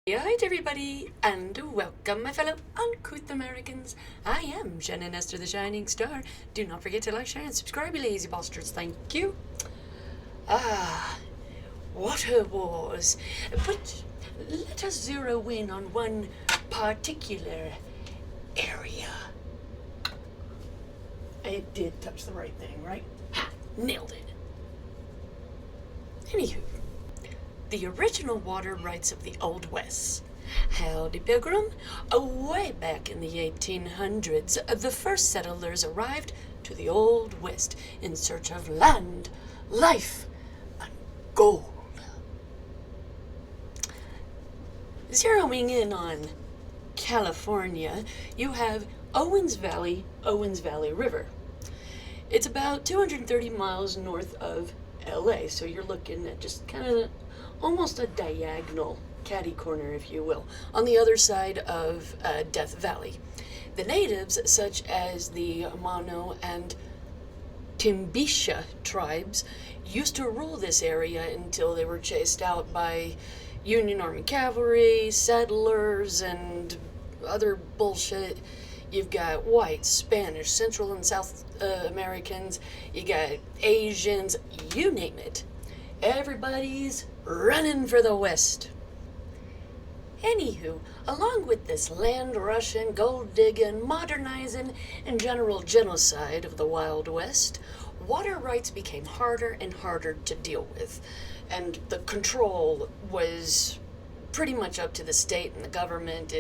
Alright everybody, and welcome my fellow uncouth Americans. I am Shannon Esther the Shining Star. Do not forget to like, share, and subscribe, you lazy bastards. Thank you. Water wars. But let us zero in on one particular area. I did touch the right thing, right? Ha! Nailed it. Anywho. The original water rights of the Old West. Howdy, Pilgrim. Way back in the 1800s, the first settlers arrived to the Old West in search of land, life, and gold. Zeroing in on California, you have Owens Valley River. It's about 230 miles north of LA, so you're looking at just kind of almost a diagonal catty corner, if you will, on the other side of Death Valley. The natives, such as the Mono and Timbisha tribes, used to rule this area until they were chased out by Union Army cavalry, settlers, and other bullshit. You've got whites, Spanish, Central and South Americans, you got Asians, you name it. Everybody's running for the West. Anywho, along with this land rushing, gold digging, modernizing, and general genocide of the Wild West, water rights became harder and harder to deal with, and the control was pretty much up to the state and the government.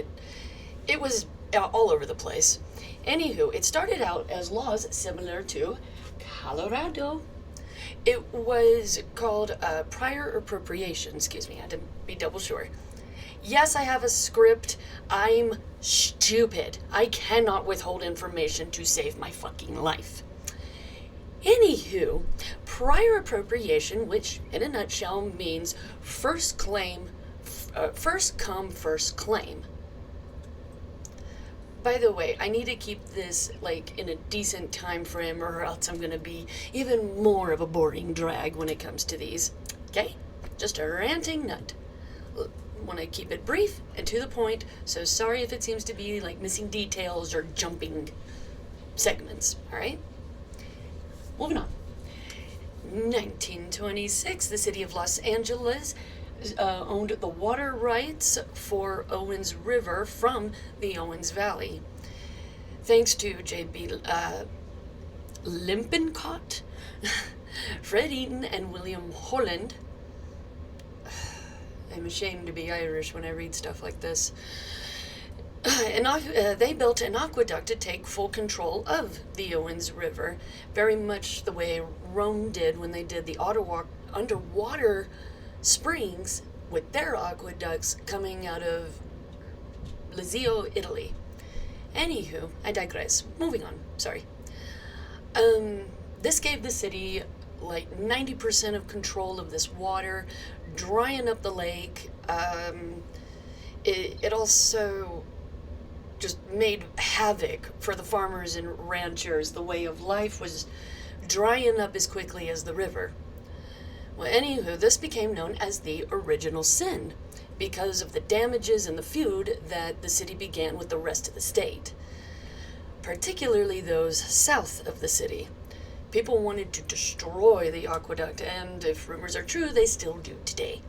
It was all over the place. Anywho, it started out as laws similar to Colorado. It was called prior appropriation. Excuse me, I had to be double sure. Yes, I have a script. I'm stupid. I cannot withhold information to save my fucking life. Anywho, prior appropriation, which in a nutshell means first come, first claim. By the way, I need to keep this in a decent time frame, or else I'm going to be even more of a boring drag when it comes to these. Okay? Just a ranting nut. Want to keep it brief and to the point, so sorry if it seems to be missing details or jumping segments. Alright? Moving on. 1926, the city of Los Angeles owned the water rights for Owens River from the Owens Valley. Thanks to J.B. Lippincott, Fred Eaton, and William Holland. I'm ashamed to be Irish when I read stuff like this. They built an aqueduct to take full control of the Owens River, very much the way Rome did when they did the underwater springs with their aqueducts coming out of Lazio, Italy. Anywho, I digress. Moving on. Sorry. This gave the city 90% of control of this water, drying up the lake. It also just made havoc for the farmers and ranchers. The way of life was drying up as quickly as the river. Well, anywho, this became known as the original sin because of the damages and the feud that the city began with the rest of the state, particularly those south of the city. People wanted to destroy the aqueduct, and if rumors are true, they still do today.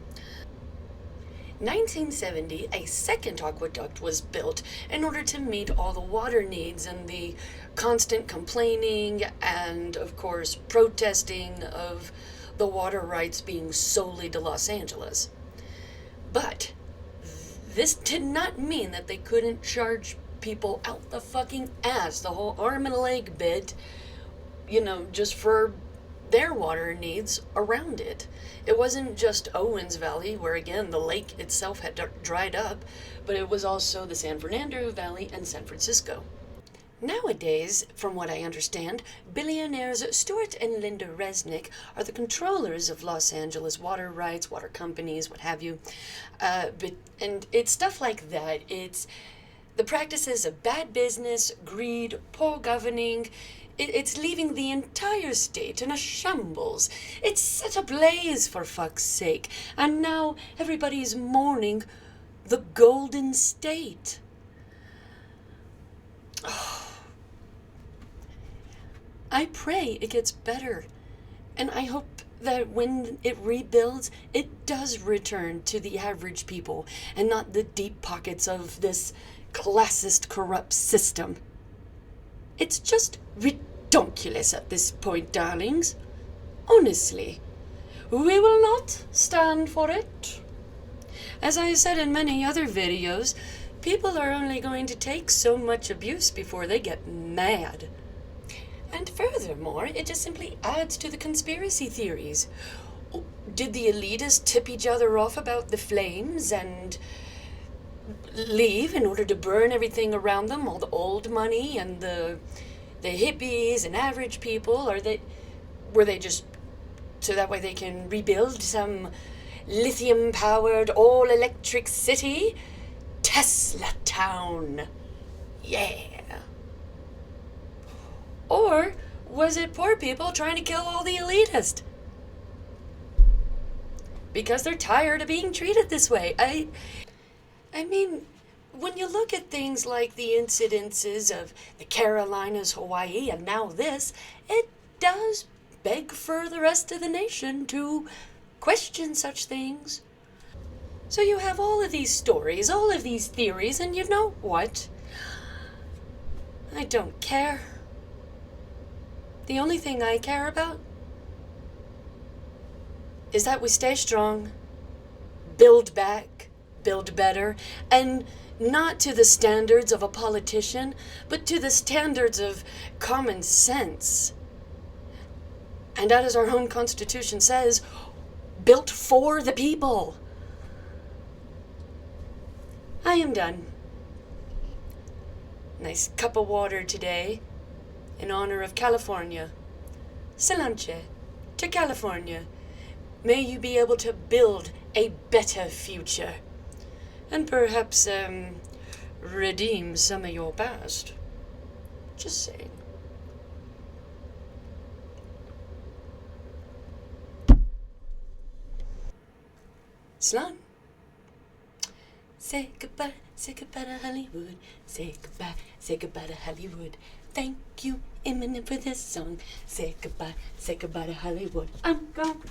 1970, a second aqueduct was built in order to meet all the water needs and the constant complaining and, of course, protesting of the water rights being solely to Los Angeles. But this did not mean that they couldn't charge people out the fucking ass, the whole arm and leg bit, just for their water needs around it. It wasn't just Owens Valley, where again the lake itself had dried up, but it was also the San Fernando Valley and San Francisco. Nowadays, from what I understand, billionaires Stuart and Linda Resnick are the controllers of Los Angeles water rights, water companies, what have you. And it's stuff like that. It's the practices of bad business, greed, poor governing. It's leaving the entire state in a shambles. It's such a blaze, for fuck's sake. And now everybody's mourning the Golden State. I pray it gets better, and I hope that when it rebuilds, it does return to the average people and not the deep pockets of this classist, corrupt system. It's just ridiculous at this point, darlings. Honestly, we will not stand for it. As I said in many other videos, people are only going to take so much abuse before they get mad. And furthermore, it just simply adds to the conspiracy theories. Did the elitists tip each other off about the flames and leave in order to burn everything around them, all the old money and the hippies and average people? Were they just so that way they can rebuild some lithium-powered all-electric city? Tesla Town. Yeah. Or was it poor people trying to kill all the elitists? Because they're tired of being treated this way. I mean, when you look at things like the incidences of the Carolinas, Hawaii, and now this, it does beg for the rest of the nation to question such things. So you have all of these stories, all of these theories, and you know what? I don't care. The only thing I care about is that we stay strong, build back, build better, and not to the standards of a politician, but to the standards of common sense. And that, as our own Constitution says, built for the people. I am done. Nice cup of water today in honor of California. Salanche to California. May you be able to build a better future. And perhaps, redeem some of your past. Just saying. Slan. Say goodbye to Hollywood. Say goodbye to Hollywood. Thank you, Eminem, for this song. Say goodbye to Hollywood. I'm gone.